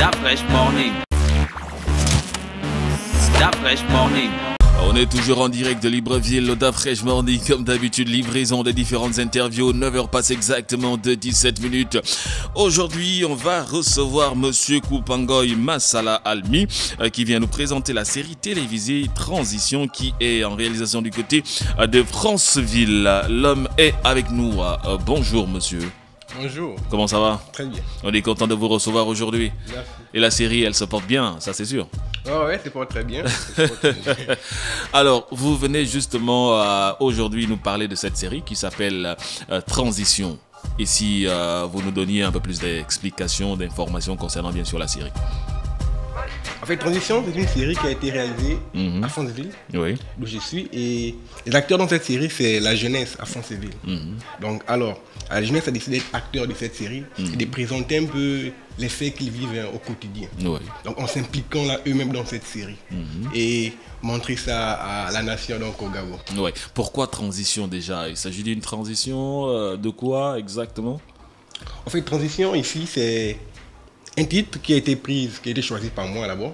That Fresh Morning. That Fresh Morning. On est toujours en direct de Libreville, au Da Fresh Morning, comme d'habitude, livraison de différentes interviews, 9h passe exactement de 17 minutes. Aujourd'hui, on va recevoir Monsieur Koupangoy Massala Almi, qui vient nous présenter la série télévisée Transition, qui est en réalisation du côté de Franceville. L'homme est avec nous. Bonjour monsieur. Bonjour. Comment ça va? Très bien. On est content de vous recevoir aujourd'hui. Merci. Et la série, elle se porte bien, ça c'est sûr. Oh ouais, c'est pas très bien. Alors, vous venez justement aujourd'hui nous parler de cette série qui s'appelle Transition. Et si vous nous donniez un peu plus d'explications, d'informations concernant bien sûr la série. En fait, Transition, c'est une série qui a été réalisée à Franceville, Oui. d'où je suis. Et les acteurs dans cette série, c'est la jeunesse à Franceville. Donc, alors, la jeunesse a décidé d'être acteur de cette série et de présenter un peu les faits qu'ils vivent au quotidien. Oui. Donc, en s'impliquant là eux-mêmes dans cette série. Et montrer ça à la nation, donc au Gabon. Ouais. Pourquoi transition déjà? Il s'agit d'une transition de quoi exactement? En fait, Transition, ici, c'est un titre qui a été choisi par moi d'abord.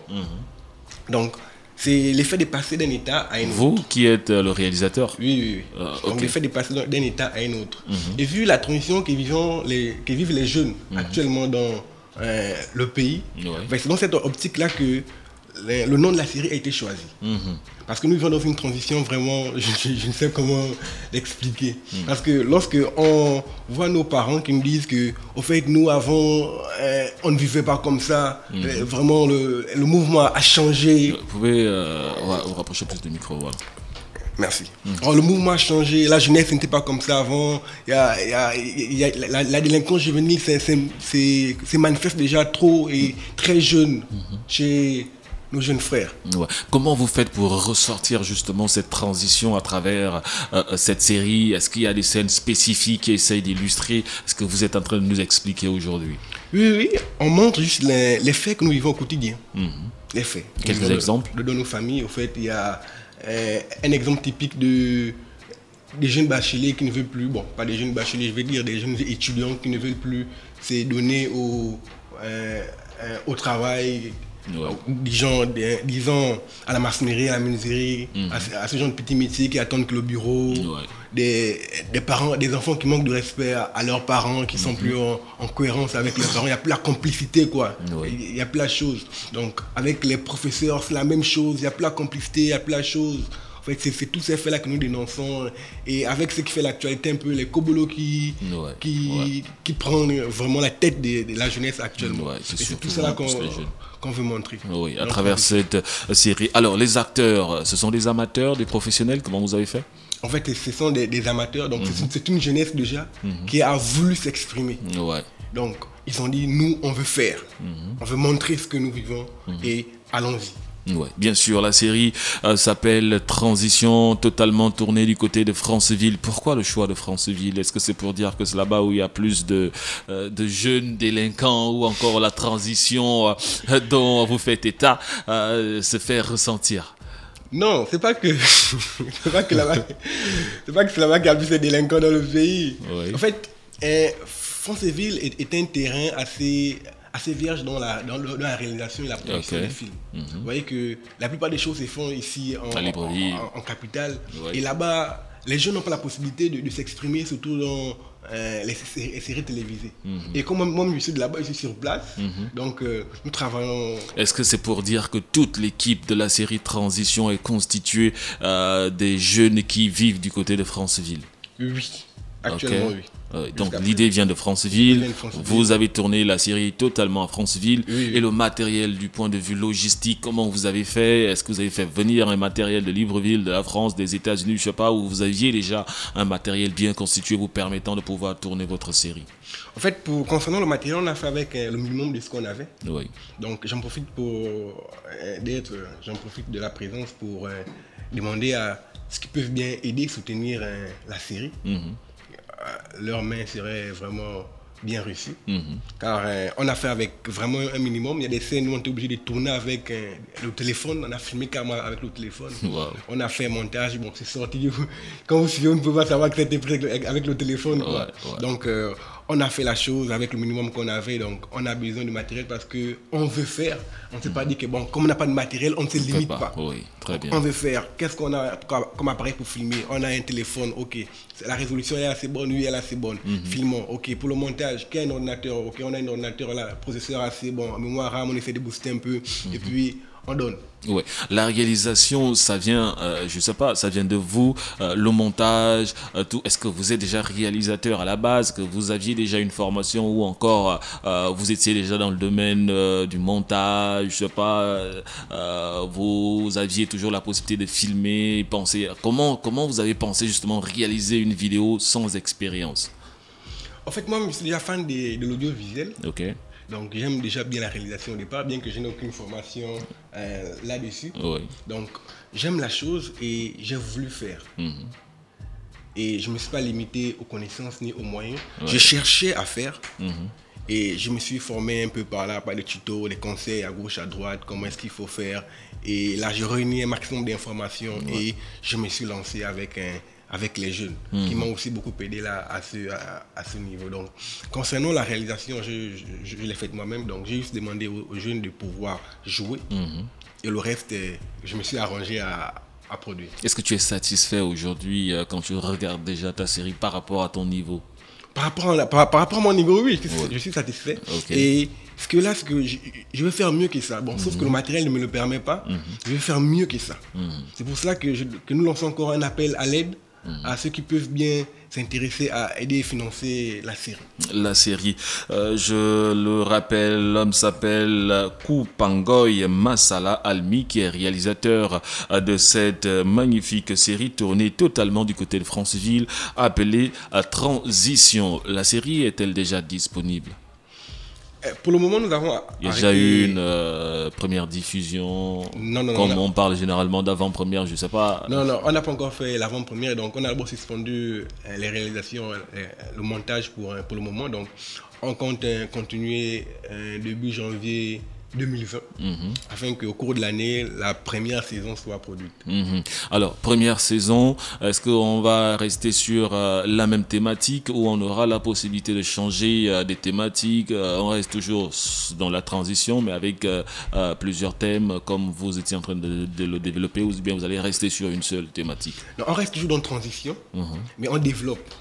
Donc, c'est l'effet de passer d'un état à un autre. Vous qui êtes le réalisateur? Oui. Donc, ok. l'effet de passer d'un état à un autre. Et vu la transition que vivent les jeunes actuellement dans le pays, Ouais. c'est dans cette optique-là que le nom de la série a été choisi. Parce que nous vivons dans une transition vraiment, je ne sais comment l'expliquer. Parce que lorsque on voit nos parents qui nous disent que, au fait, nous avant, on ne vivait pas comme ça, vraiment le mouvement a changé. Vous pouvez vous rapprocher plus du micro, voilà. Merci. Alors, le mouvement a changé, la jeunesse n'était pas comme ça avant. La délinquance juvénile se manifeste déjà trop et très jeune chez nos jeunes frères. Ouais. Comment vous faites pour ressortir justement cette transition à travers cette série? Est-ce qu'il y a des scènes spécifiques qui essayent d'illustrer ce que vous êtes en train de nous expliquer aujourd'hui? Oui, on montre juste les faits que nous vivons au quotidien. Les faits. Quelques exemples? Dans nos familles, au fait, il y a un exemple typique des jeunes bacheliers qui ne veulent plus, bon, pas des jeunes bacheliers, je vais dire des jeunes étudiants qui ne veulent plus se donner au travail. Ouais. Disons à la maçonnerie, à la menuiserie, à ce genre de petits métiers qui attendent que le bureau, des parents, des enfants qui manquent de respect à leurs parents, qui sont plus en cohérence avec leurs parents. Il n'y a plus la complicité, quoi. Il y a plus la chose. Donc avec les professeurs, c'est la même chose. Il n'y a plus la complicité, il y a plus la chose. En fait, c'est tous ces faits-là que nous dénonçons. Et avec ce qui fait l'actualité, un peu les cobolos qui prennent vraiment la tête de la jeunesse actuellement. C'est tout ça qu'on veut montrer. Oui, à travers cette série. Alors, les acteurs, ce sont des amateurs, des professionnels? Comment vous avez fait? En fait, ce sont des amateurs. Donc, c'est une jeunesse déjà qui a voulu s'exprimer. Ouais. Donc, ils ont dit, nous, on veut faire. On veut montrer ce que nous vivons et allons-y. Ouais, bien sûr, la série s'appelle Transition, totalement tournée du côté de Franceville. Pourquoi le choix de Franceville? Est-ce que c'est pour dire que c'est là-bas où il y a plus de jeunes délinquants, ou encore la transition dont vous faites état se fait ressentir? Non, c'est pas que c'est pas que c'est là-bas qu'il y a plus de délinquants dans le pays. Oui. En fait, Franceville est un terrain assez vierge dans la réalisation et la production des films. Vous voyez que la plupart des choses se font ici en capitale. Et là-bas, les jeunes n'ont pas la possibilité de s'exprimer, surtout dans les séries télévisées. Et comme moi, je suis de là-bas, je suis sur place. Donc, nous travaillons... Est-ce que c'est pour dire que toute l'équipe de la série Transition est constituée des jeunes qui vivent du côté de Franceville? Oui, actuellement, oui. Donc l'idée vient de Franceville. Vous avez tourné la série totalement à Franceville. Et le matériel du point de vue logistique, comment vous avez fait? Est-ce que vous avez fait venir un matériel de Libreville, de la France, des États-Unis, je ne sais pas, ou vous aviez déjà un matériel bien constitué vous permettant de pouvoir tourner votre série? En fait, concernant le matériel, on a fait avec le minimum de ce qu'on avait. Oui. Donc j'en profite de la présence pour demander à ceux qui peuvent bien aider, soutenir la série. Leur main serait vraiment bien reçue. Car on a fait avec vraiment un minimum. Il y a des scènes où on était obligé de tourner avec le téléphone. On a filmé carrément avec le téléphone. Wow. On a fait un montage. Bon, c'est sorti. Quand vous suivez, vous ne pouvez pas savoir que c'était pris avec le téléphone. Quoi. Donc, on a fait la chose avec le minimum qu'on avait, donc on a besoin de matériel parce qu'on veut faire. On ne s'est pas dit que, bon, comme on n'a pas de matériel, on ne se limite pas. Oui, très bien. On veut faire. Qu'est-ce qu'on a comme appareil pour filmer? On a un téléphone, ok. La résolution est assez bonne, oui, elle est assez bonne. Filmons, ok. Pour le montage, quel ordinateur? Ok, on a un ordinateur là, processeur assez bon, mémoire RAM, on essaie de booster un peu, et puis on donne. Ouais. La réalisation, ça vient, je sais pas, ça vient de vous, le montage, tout. Est-ce que vous êtes déjà réalisateur à la base, que vous aviez déjà une formation ou encore vous étiez déjà dans le domaine du montage, je sais pas, vous aviez toujours la possibilité de filmer, penser. Comment vous avez pensé justement réaliser une vidéo sans expérience? En fait, moi, je suis déjà fan de l'audiovisuel. Ok. Donc, j'aime déjà bien la réalisation au départ, bien que je n'ai aucune formation là-dessus. Oui. Donc, j'aime la chose et j'ai voulu faire. Et je ne me suis pas limité aux connaissances ni aux moyens. Ouais. Je cherchais à faire. Et je me suis formé un peu par là, par des tutos, des conseils à gauche, à droite, comment est-ce qu'il faut faire. Et là, j'ai réuni un maximum d'informations et je me suis lancé avec les jeunes, qui m'ont aussi beaucoup aidé là, à ce niveau. Donc, concernant la réalisation, je l'ai faite moi-même. Donc, j'ai juste demandé aux jeunes de pouvoir jouer. Et le reste, je me suis arrangé à produire. Est-ce que tu es satisfait aujourd'hui quand tu regardes déjà ta série par rapport à ton niveau? Par rapport à mon niveau, oui, je suis satisfait. Okay. Et ce que je veux faire mieux que ça. Bon, sauf que le matériel ne me le permet pas. Je veux faire mieux que ça. C'est pour cela que nous lançons encore un appel à l'aide à ceux qui peuvent bien s'intéresser à aider et financer la série. La série, je le rappelle, l'homme s'appelle Kupangoy Masala Almi, qui est réalisateur de cette magnifique série tournée totalement du côté de Franceville, appelée Transition. La série est-elle déjà disponible? Pour le moment, nous avons Il y a déjà eu une première diffusion. Non, comme on parle généralement d'avant-première, je ne sais pas. Non, on n'a pas encore fait l'avant-première, donc on a d'abord suspendu les réalisations, le montage pour le moment. Donc on compte continuer début janvier 2020, afin qu'au cours de l'année, la première saison soit produite. Alors, première saison, est-ce qu'on va rester sur la même thématique ou on aura la possibilité de changer des thématiques? On reste toujours dans la transition, mais avec plusieurs thèmes, comme vous étiez en train de le développer, ou bien vous allez rester sur une seule thématique? Non, on reste toujours dans la transition, mais on développe.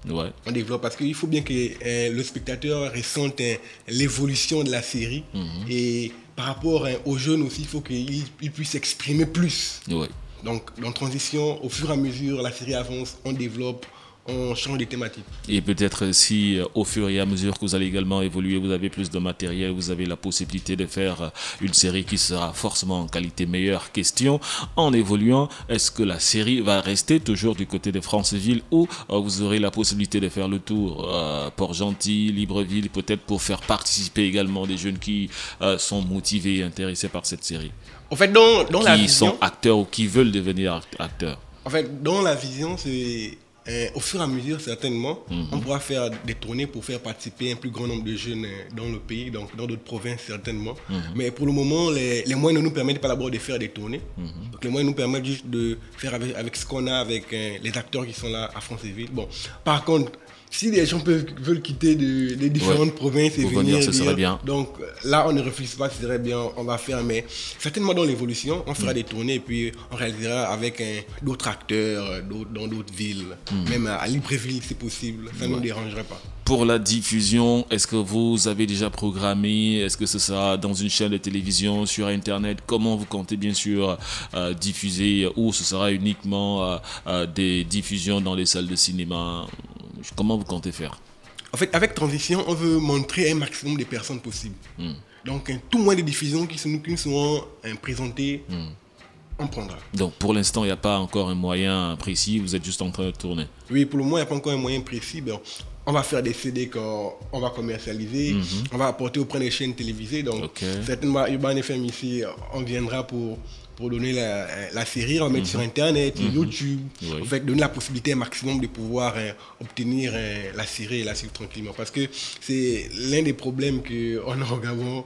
Ouais. On développe parce qu'il faut bien que le spectateur ressente l'évolution de la série. Et par rapport aux jeunes aussi, il faut qu'ils puissent s'exprimer plus. Ouais. Donc, dans transition, au fur et à mesure, la série avance, on développe, on change de thématique. Et peut-être si au fur et à mesure que vous allez également évoluer, vous avez plus de matériel, vous avez la possibilité de faire une série qui sera forcément en qualité meilleure. Question, en évoluant, est-ce que la série va rester toujours du côté de Franceville ou vous aurez la possibilité de faire le tour Port-Gentil, Libreville, peut-être pour faire participer également des jeunes qui sont motivés et intéressés par cette série? En fait, dans la vision, qui sont acteurs ou qui veulent devenir acteurs. En fait, dans la vision, c'est au fur et à mesure, certainement, on pourra faire des tournées pour faire participer un plus grand nombre de jeunes dans le pays, donc dans d'autres provinces, certainement. Mais pour le moment, les moyens ne nous permettent pas d'abord de faire des tournées. Donc les moyens nous permettent juste de faire avec ce qu'on a, avec les acteurs qui sont là à Franceville. Bon, par contre, si les gens veulent quitter les différentes provinces et venir, ce serait bien. Donc là, on ne refuse pas, ce serait bien, on va faire. Mais certainement dans l'évolution, on fera des tournées et puis on réalisera avec d'autres acteurs dans d'autres villes. Même à Libreville, c'est possible. Ça ne nous dérangerait pas. Pour la diffusion, est-ce que vous avez déjà programmé? Est-ce que ce sera dans une chaîne de télévision, sur Internet? Comment vous comptez bien sûr diffuser? Ou ce sera uniquement des diffusions dans les salles de cinéma? Comment vous comptez faire? En fait, avec Transition, on veut montrer un maximum de personnes possibles. Donc, tout moyen de diffusion qui nous seront présentés, on prendra. Donc, pour l'instant, il n'y a pas encore un moyen précis, vous êtes juste en train de tourner? Oui, pour le moment, il n'y a pas encore un moyen précis. Ben, on va faire des CD qu'on va commercialiser, on va apporter auprès des chaînes télévisées. Donc, certainement, Urban FM ici, on viendra pour pour donner la série, en mettre sur Internet, sur YouTube. En fait, donner la possibilité un maximum de pouvoir obtenir la série et la suivre tranquillement. Parce que c'est l'un des problèmes qu'on a au Gabon.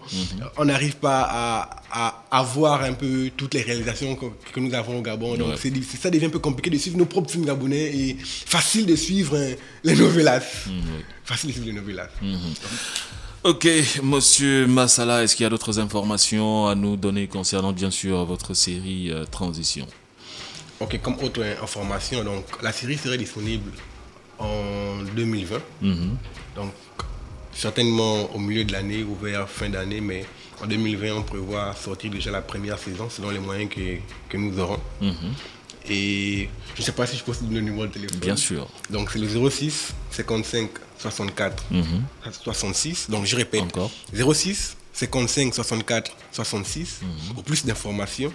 On n'arrive pas à avoir un peu toutes les réalisations que nous avons au Gabon. Donc ça devient un peu compliqué de suivre nos propres films gabonais et facile de suivre les novellas. Facile de suivre les novellas. Ok, monsieur Massala, est-ce qu'il y a d'autres informations à nous donner concernant bien sûr votre série Transition? Ok, comme autre information, donc la série serait disponible en 2020. Donc certainement au milieu de l'année ou vers fin d'année, mais en 2020 on prévoit sortir déjà la première saison selon les moyens que nous aurons. Et je ne sais pas si je peux donner le numéro de téléphone. Bien sûr. Donc c'est le 06 55 64 66. Donc je répète. Encore. 06 55 64 66 pour plus d'informations.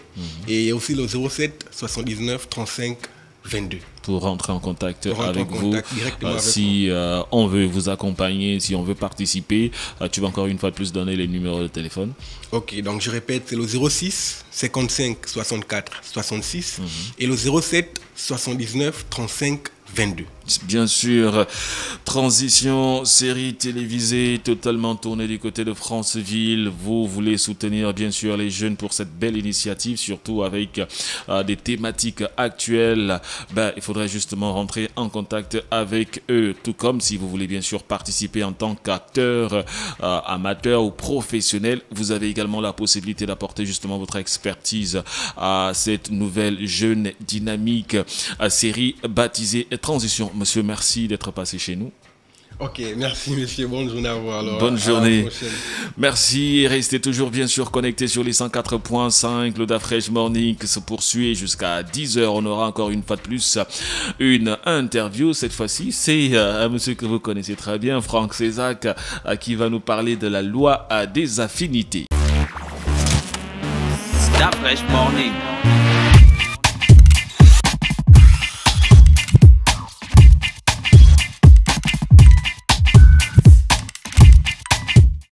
Et aussi le 07 79 35 22. Pour rentrer en contact avec vous, directement si on veut vous accompagner, si on veut participer, tu vas encore une fois de plus donner les numéros de téléphone. Ok, donc je répète, c'est le 06 55 64 66 et le 07 79 35 22. Bien sûr, Transition, série télévisée totalement tournée du côté de Franceville. Vous voulez soutenir bien sûr les jeunes pour cette belle initiative, surtout avec des thématiques actuelles. Il faudrait justement rentrer en contact avec eux, tout comme si vous voulez bien sûr participer en tant qu'acteur, amateur ou professionnel. Vous avez également la possibilité d'apporter justement votre expertise à cette nouvelle jeune dynamique série baptisée Transition. Monsieur, merci d'être passé chez nous. Ok, merci monsieur, bonne journée à vous alors. Bonne journée. Merci, restez toujours bien sûr connectés sur les 104.5. Le Dafresh Morning se poursuit jusqu'à 10h. On aura encore une fois de plus une interview. Cette fois-ci, c'est un monsieur que vous connaissez très bien, Franck Césac, qui va nous parler de la loi des affinités. Dafresh Morning.